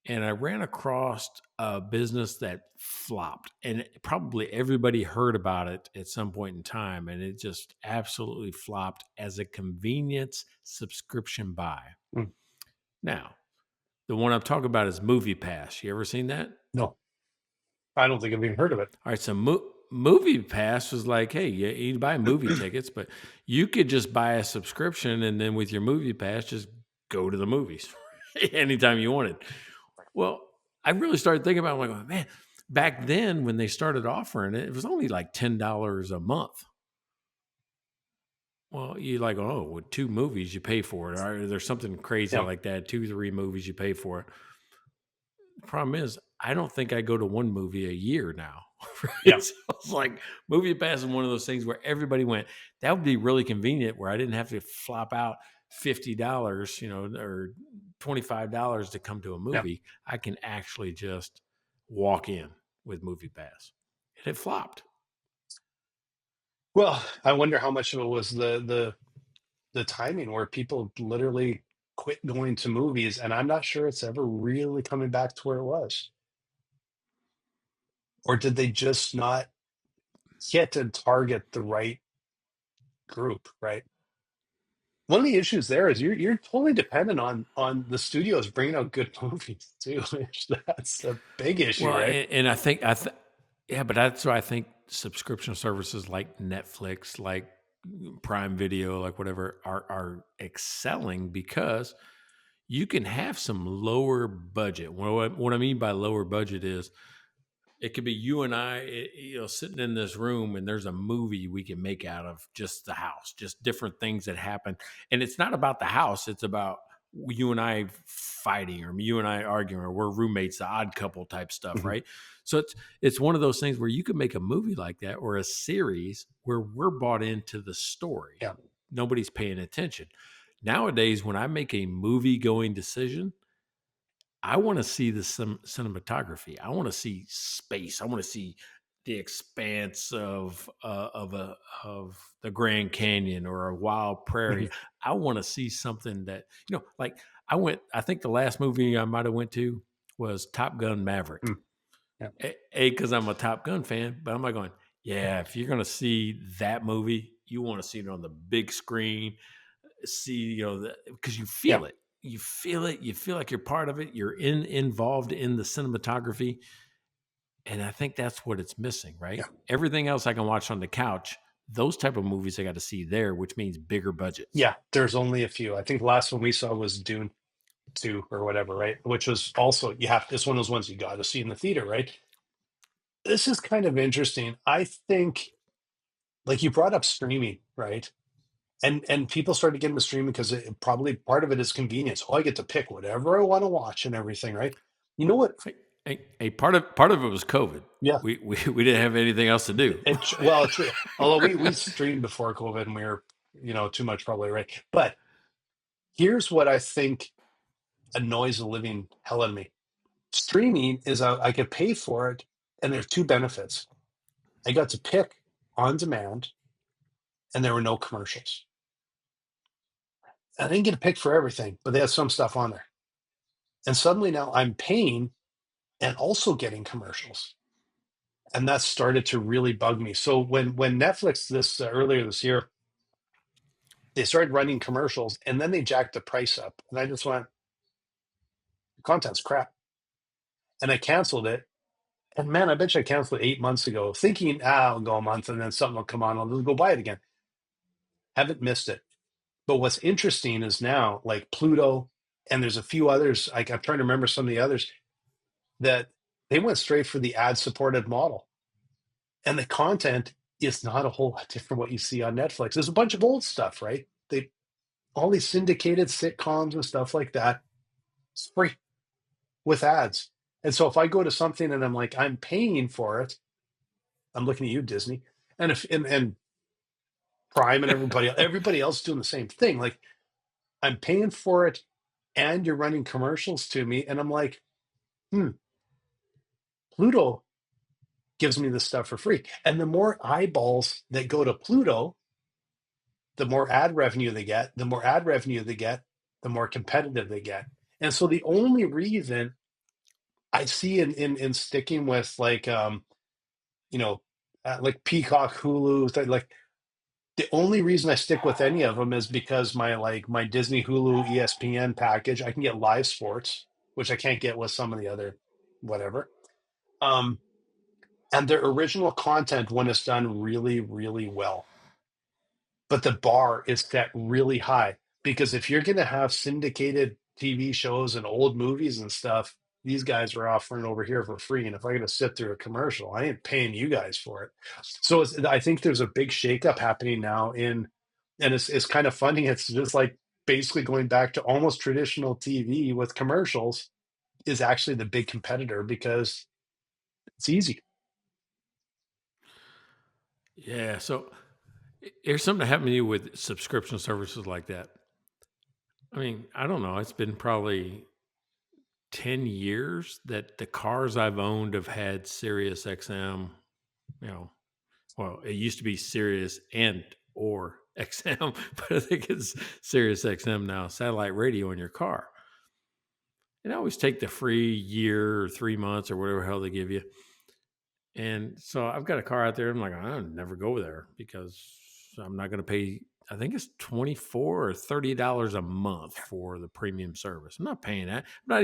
And I ran across a business that flopped, and probably everybody heard about it at some point in time, and it just absolutely flopped as a convenience subscription buy. Mm. Now, the one I'm talking about is Movie Pass. You ever seen that? No, I don't think I've even heard of it. All right, so Movie Pass was like, hey, you buy movie tickets, but you could just buy a subscription, and then with your Movie Pass, just go to the movies anytime you wanted. Well, I really started thinking about it. I'm like, man, back then when they started offering it, it was only like $10 a month. Well, you like, oh, with 2 movies you pay for it. Or there's something crazy Yeah. like that. 2, 3 movies you pay for it. The problem is, I don't think I go to one movie a year now. Right? Yeah. So it's like Movie Pass is one of those things where everybody went, that would be really convenient where I didn't have to flop out $50, or $25 to come to a Yeah. movie. I can actually just walk in with Movie Pass. And it flopped. Well, I wonder how much of it was the timing where people literally quit going to movies, and I'm not sure it's ever really coming back to where it was. Or did they just not hit and target the right group, right? One of the issues there is you're totally dependent on the studios bringing out good movies too. That's a big issue, Well, right? and yeah, but that's why I think subscription services like Netflix, like Prime Video, like whatever, are excelling because you can have some lower budget. What I mean by lower budget is it could be you and I, sitting in this room, and there's a movie we can make out of just the house, just different things that happen. And it's not about the house; it's about you and I fighting, or you and I arguing, or we're roommates, the odd couple type stuff, Mhm. right? So it's one of those things where you can make a movie like that, or a series where we're bought into the story. Yeah. Nobody's paying attention. Nowadays, when I make a movie going decision, I want to see the cinematography. I want to see space. I want to see the expanse of the Grand Canyon or a wild prairie. Mhm. I want to see something that, like I went. I think the last movie I might have went to was Top Gun Maverick. Mm. Yeah. Because I'm a Top Gun fan, but I'm like going, yeah. If you're gonna see that movie, you want to see it on the big screen. See, because you Yeah. feel it. You feel it. You feel like you're part of it. You're involved in the cinematography. And I think that's what it's missing, right? Yeah. Everything else I can watch on the couch, those type of movies I got to see there, which means bigger budgets. Yeah. There's only a few. I think the last one we saw was Dune 2 or whatever, right? Which was also, it's one of those ones you got to see in the theater, right? This is kind of interesting. I think, like you brought up streaming, right? And people started getting the streaming because probably part of it is convenience. Oh, I get to pick whatever I want to watch and everything, right? You know what? Part of it was COVID. Yeah. We didn't have anything else to do. Well, true. Although we streamed before COVID and we were, too much probably, right? But here's what I think annoys the living hell out of me. Streaming is I could pay for it, and there's two benefits. I got to pick on demand, and there were no commercials. I didn't get to pick for everything, but they had some stuff on there. And suddenly now I'm paying and also getting commercials. And that started to really bug me. So when Netflix this earlier this year, they started running commercials and then they jacked the price up. And I just went, the content's crap. And I canceled it. And man, I bet you I canceled it 8 months ago, thinking, I'll go a month and then something will come on. I'll just go buy it again. Haven't missed it. But what's interesting is now, like Pluto, and there's a few others, like I'm trying to remember some of the others, that they went straight for the ad supported model. And the content is not a whole lot different from what you see on Netflix. There's a bunch of old stuff, right? All these syndicated sitcoms and stuff like that, it's free with ads. And so if I go to something and I'm like, I'm paying for it, I'm looking at you, Disney, and Prime and everybody else doing the same thing. Like I'm paying for it and you're running commercials to me. And I'm like, Pluto gives me this stuff for free. And the more eyeballs that go to Pluto, the more ad revenue they get, the more ad revenue they get, the more competitive they get. And so the only reason I see in sticking with like Peacock, Hulu, like the only reason I stick with any of them is because my Disney, Hulu, ESPN package, I can get live sports, which I can't get with some of the other whatever. And their original content when it's done really, really well. But the bar is set really high because if you're going to have syndicated TV shows and old movies and stuff, these guys are offering over here for free. And if I got to sit through a commercial, I ain't paying you guys for it. So I think there's a big shakeup happening now and it's kind of funny. It's just like basically going back to almost traditional TV with commercials is actually the big competitor because it's easy. Yeah. So here's something that happened to you with subscription services like that. I mean, I don't know. It's been probably 10 years that the cars I've owned have had Sirius XM, well, it used to be Sirius and or XM, but I think it's Sirius XM now, satellite radio in your car. And I always take the free year or 3 months or whatever hell they give you. And so I've got a car out there. I'm like, I'll never go there because I'm not going to pay. I think it's $24 or $30 a month for the premium service. I'm not paying that. I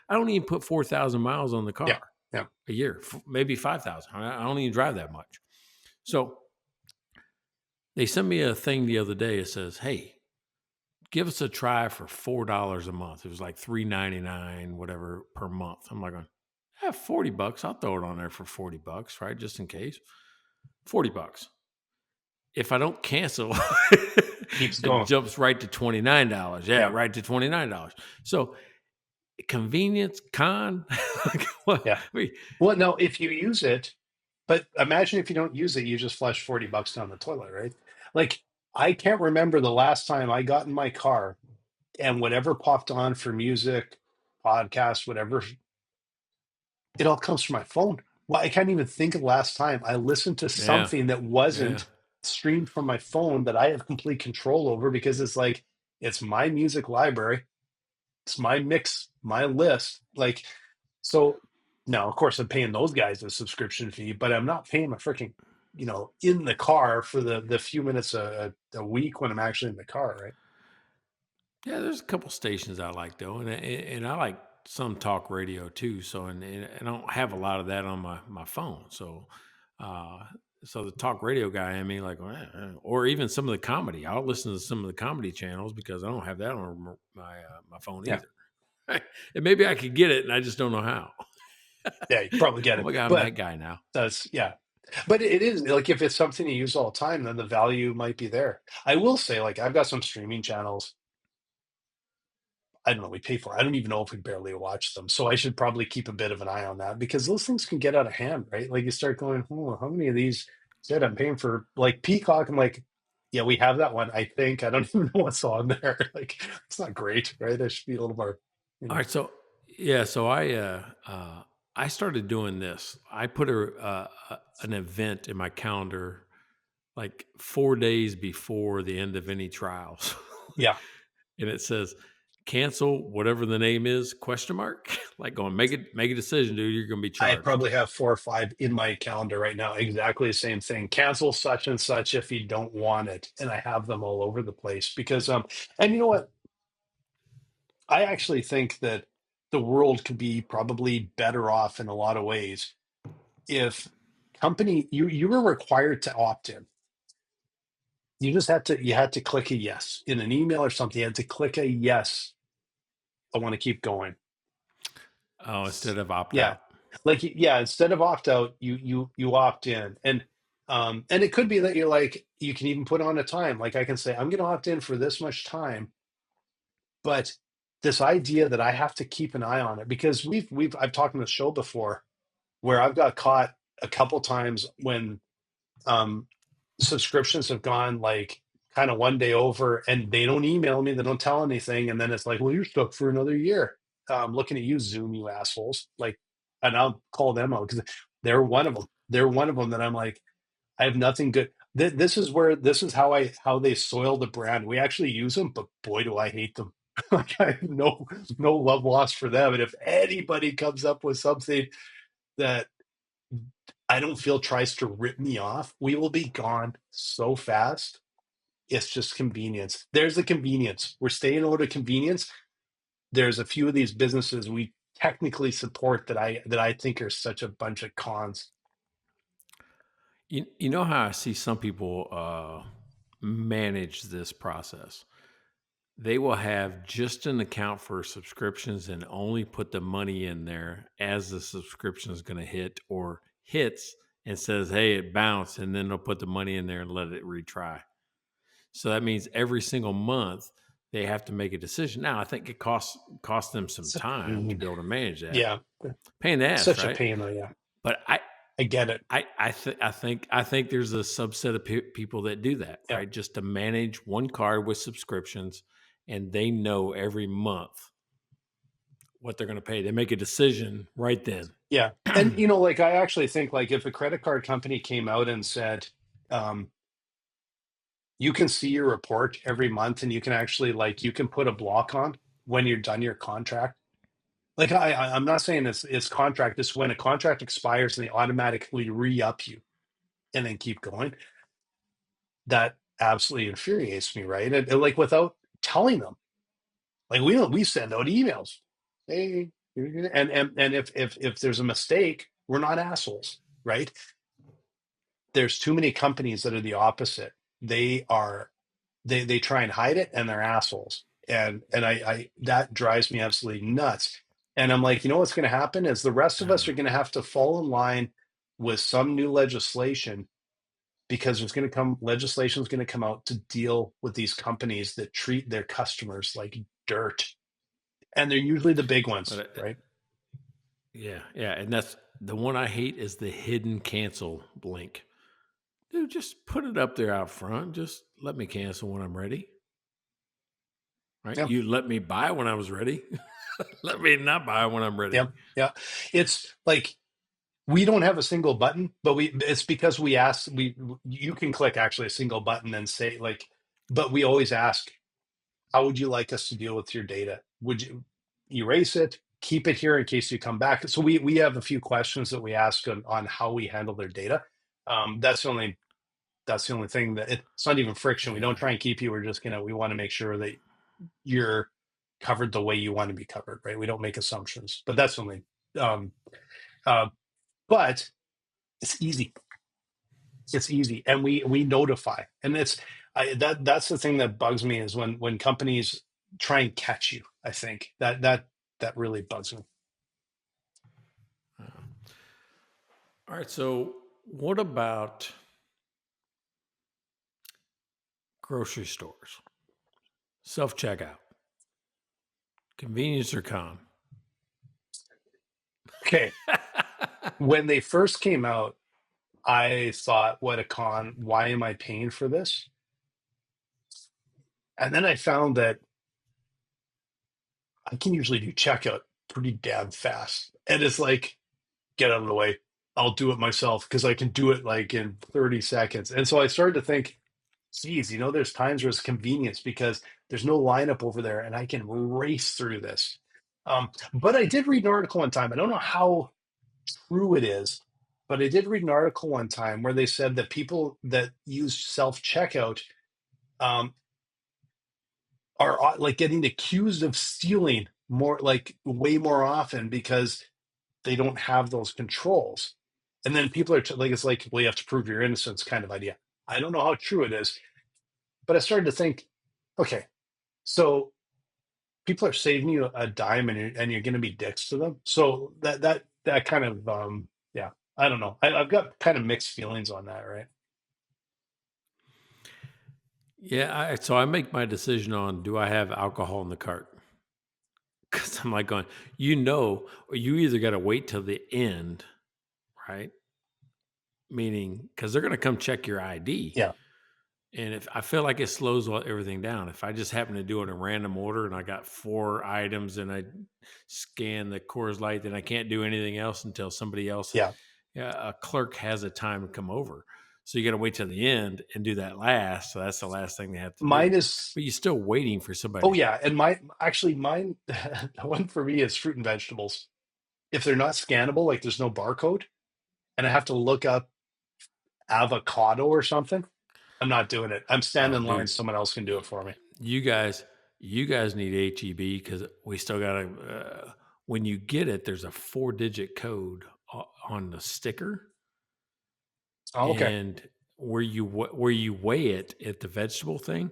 don't even put 4,000 miles on the car a year, maybe 5,000. I don't even drive that much. So they sent me a thing the other day. It says, hey, give us a try for $4 a month. It was like $3.99, whatever per month. I'm like, $40. I'll throw it on there for $40, right? Just in case. $40. If I don't cancel, Keeps going. it jumps right to $29. Yeah, right to $29. So convenience, con. Yeah. Well, no, if you use it, but imagine if you don't use it, you just flush $40 down the toilet, right? Like I can't remember the last time I got in my car and whatever popped on for music, podcast, whatever, it all comes from my phone. Well, I can't even think of the last time I listened to Yeah. something that Yeah. wasn't streamed from my phone that I have complete control over, because it's like it's my music library, it's my mix, my list. Like, so now, of course, I'm paying those guys a subscription fee, but I'm not paying a freaking, in the car for the few minutes a week when I'm actually in the car, right? Yeah, there's a couple stations I like though, and I like some talk radio too. So and I don't have a lot of that on my phone. So, uh, so the talk radio guy, I mean, like, or even some of the comedy. I'll listen to some of the comedy channels because I don't have that on my phone Yeah, either. And maybe I could get it, and I just don't know how. yeah, you probably get Oh it, my God, I'm but that guy now. that's yeah. But it is like if it's something you use all the time, then the value might be there. I will say, like, I've got some streaming channels. I don't know, we pay for. I don't even know if we barely watch them. So I should probably keep a bit of an eye on that, because those things can get out of hand, right? Like you start going, oh, how many of these said I'm paying for, like Peacock? I'm like, yeah, we have that one. I think I don't even know what's on there. Like, it's not great, right? I should be a little more, you All know. right, so yeah, so I started doing this. I put an event in my calendar like 4 days before the end of any trials. Yeah, And it says cancel whatever the name is, question mark. Like going, make a decision, dude. You're gonna be I charged. probably have 4 or 5 in my calendar right now. Exactly the same thing. Cancel such and such if you don't want it, and I have them all over the place because And you know what? I actually think that the world could be probably better off in a lot of ways if you were required to opt in. You had to click a yes in an email or something. You had to click a yes. I want to keep going. Oh, instead of opt Yeah. out. Like, yeah, instead of opt out, you opt in. And it could be that you're like, you can even put on a time. Like I can say, I'm going to opt in for this much time, but this idea that I have to keep an eye on it, because I've talked on the show before where I've got caught a couple times when um subscriptions have gone like kind of one day over, and they don't email me, they don't tell anything, and then it's like, well, you're stuck for another year. Looking at you, Zoom, you assholes. Like, and I'll call them out because they're one of them that I'm like, I have nothing good. This is how they soil the brand. We actually use them, but boy, do I hate them. Like, I have no love lost for them. And if anybody comes up with something that I don't feel tries to rip me off, we will be gone so fast. It's just convenience. There's the convenience. We're staying out of convenience. There's a few of these businesses we technically support that I think are such a bunch of cons. You know how I see some people manage this process. They will have just an account for subscriptions and only put the money in there as the subscription is going to hit or hits and says, hey, it bounced. And then they'll put the money in there and let it retry. So that means every single month they have to make a decision. Now, I think it costs them some It's a time to pain. be able to manage that. Yeah, Pain in the ass, such a right? pain though. Yeah, But I get it. I think there's a subset of people that do that, Yeah, right? Just to manage one card with subscriptions, and they know every month what they're going to pay. They make a decision right then. yeah. And like, I actually think, like, if a credit card company came out and said, um, you can see your report every month, and you can actually, like, you can put a block on when you're done your contract. Like, I'm not saying it's contract. It's when a contract expires and they automatically re-up you and then keep going. That absolutely infuriates me, right? And, like, without telling them, like, we send out emails, hey, and if there's a mistake, we're not assholes, right? There's too many companies that are the opposite. They try and hide it, and they're assholes. And I that drives me absolutely nuts. And I'm like, what's going to happen is the rest of us are going to have to fall in line with some new legislation, because legislation is going to come out to deal with these companies that treat their customers like dirt. And they're usually the big ones, But right? yeah, and that's the one I hate is the hidden cancel link. Dude, just put it up there out front. Just let me cancel when I'm ready. Right? Yeah. You let me buy when I was ready. Let me not buy when I'm ready. Yeah. Yeah. It's like, We don't have a single button, but it's because we ask, you can click actually a single button and say like, but we always ask, how would you like us to deal with your data? Would you erase it, keep it here in case you come back? So we have a few questions that we ask on how we handle their data. That's the only thing that it's not even friction. We don't try and keep you. We want to make sure that you're covered the way you want to be covered, right? We don't make assumptions, but that's only, um, but it's easy. It's easy, and we notify, and that's the thing that bugs me is when companies try and catch you. I think that really bugs me. All right. So, what about grocery stores? Self checkout, convenience or con? Okay, when they first came out, I thought, what a con. Why am I paying for this? And then I found that I can usually do checkout pretty damn fast. And it's like, get out of the way. I'll do it myself because I can do it like in 30 seconds. And so I started to think, geez, there's times where it's convenience because there's no lineup over there and I can race through this. But I did read an article one time. I don't know how true it is, but I did read an article one time where they said that people that use self checkout um, are like getting accused of stealing more, like way more often because they don't have those controls. And then people are like, it's like, well, you have to prove your innocence kind of idea. I don't know how true it is, but I started to think, okay, so people are saving you a dime and you're going to be dicks to them. So that kind of, yeah, I don't know. I've got kind of mixed feelings on that, right? Yeah. So I make my decision on do I have alcohol in the cart? Because I'm like going, or you either got to wait till the end, right? Meaning, because they're going to come check your ID. Yeah. And if I feel like it slows everything down, if I just happen to do it in a random order and I got 4 items and I scan the Coors Light, then I can't do anything else until somebody else, Yeah. a clerk has a time to come over. So you got to wait till the end and do that last. So that's the last thing they have to Mine do. is, But you're still waiting for somebody. oh yeah. And mine, the one for me is fruit and vegetables. If they're not scannable, like there's no barcode and I have to look up avocado or something, I'm not doing it. I'm standing in line. Dude, Someone else can do it for me. you guys need HEB because we still got to. When you get it, there's a 4-digit code on the sticker, Oh, okay. and where you weigh it at the vegetable thing,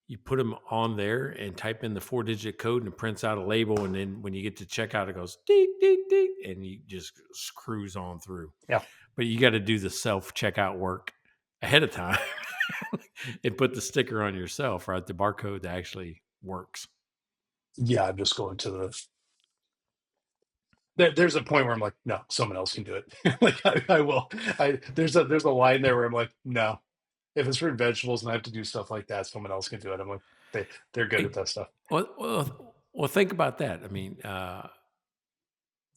you put them on there and type in the 4-digit code, and it prints out a label. And then when you get to checkout, it goes ding ding ding, and you just cruise on through. Yeah. But you got to do the self checkout work ahead of time and put the sticker on yourself, right? The barcode that actually works. Yeah. I'm just going to there's a point where I'm like, no, someone else can do it. Like I will. There's a line there where I'm like, no, if it's fruit and vegetables and I have to do stuff like that, someone else can do it. I'm like, they're good at that stuff. Well, think about that. I mean,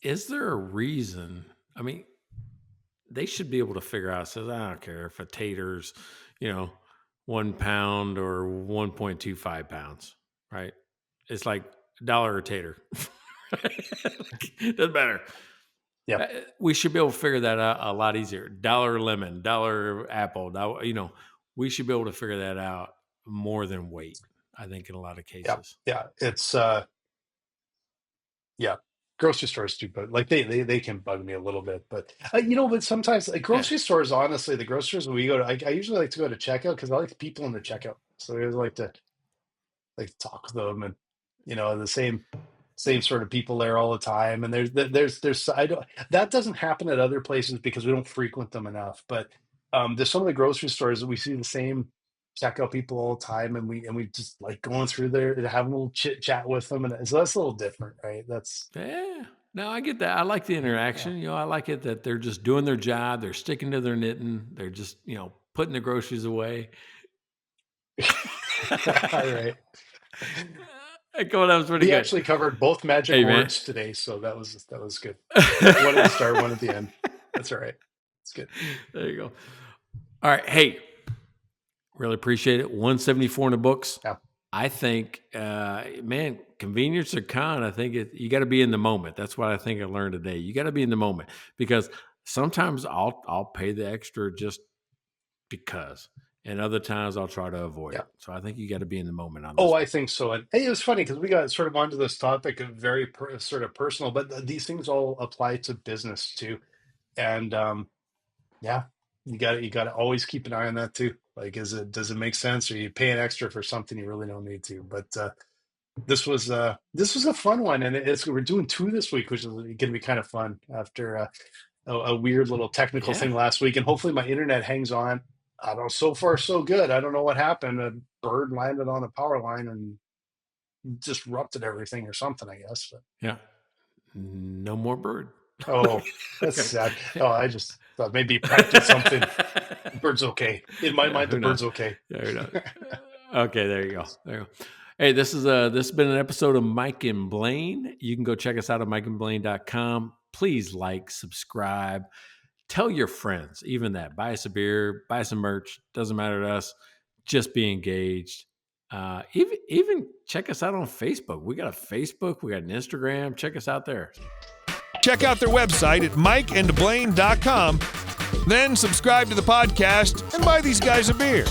is there a reason? I mean, they should be able to figure out. Says, I don't care if a tater's, 1 pound or 1.25 pounds, right? It's like $1 a tater. Doesn't matter. Yeah. We should be able to figure that out a lot easier. $1 lemon, $1 apple. We should be able to figure that out more than weight. I think in a lot of cases. Yeah. It's yeah. Grocery stores do, but like they can bug me a little bit. But but sometimes like grocery stores, honestly, the grocery stores we go to, I usually like to go to checkout because I like the people in the checkout. So I like to talk with them and the same sort of people there all the time. And there's I don't that doesn't happen at other places because we don't frequent them enough. But there's some of the grocery stores that we see the same checkout people all the time, and we just like going through there and having a little chit chat with them, and so that's a little different, right? That's No, I get that. I like the interaction. I like it that they're just doing their job. They're sticking to their knitting. They're just putting the groceries away. all right. That was pretty We good. actually covered both magic words today, so that was good. One at the start, one at the end. That's all right. It's good. There you go. All right. Hey, really appreciate it. 174 in the books. Yeah. I think, man, convenience or con, I think you got to be in the moment. That's what I think I learned today. You got to be in the moment, because sometimes I'll pay the extra just because, and other times I'll try to avoid Yeah. it. So I think you got to be in the moment on this. Oh, I think so. And hey, it was funny because we got sort of onto this topic of very sort of personal, but these things all apply to business too. And yeah, you got to always keep an eye on that too. Like, does it make sense, or you paying extra for something you really don't need to? But this was a fun one, and we're doing 2 this week, which is going to be kind of fun after a weird little technical thing last week, and hopefully my internet hangs on. I don't know, so far so good. I don't know what happened. A bird landed on a power line and disrupted everything or something, I guess. But Yeah. No more bird. oh, that's sad. Oh, I just thought maybe practice something. Bird's okay. In my mind, the bird's okay. Yeah, okay, there you go. There you go. Hey, this has been an episode of Mike and Blaine. You can go check us out at mikeandblaine.com. Please like, subscribe, tell your friends, even that. Buy us a beer, buy some merch. Doesn't matter to us. Just be engaged. Even check us out on Facebook. We got a Facebook. We got an Instagram. Check us out there. Check out their website at mikeandblaine.com. Then subscribe to the podcast and buy these guys a beer.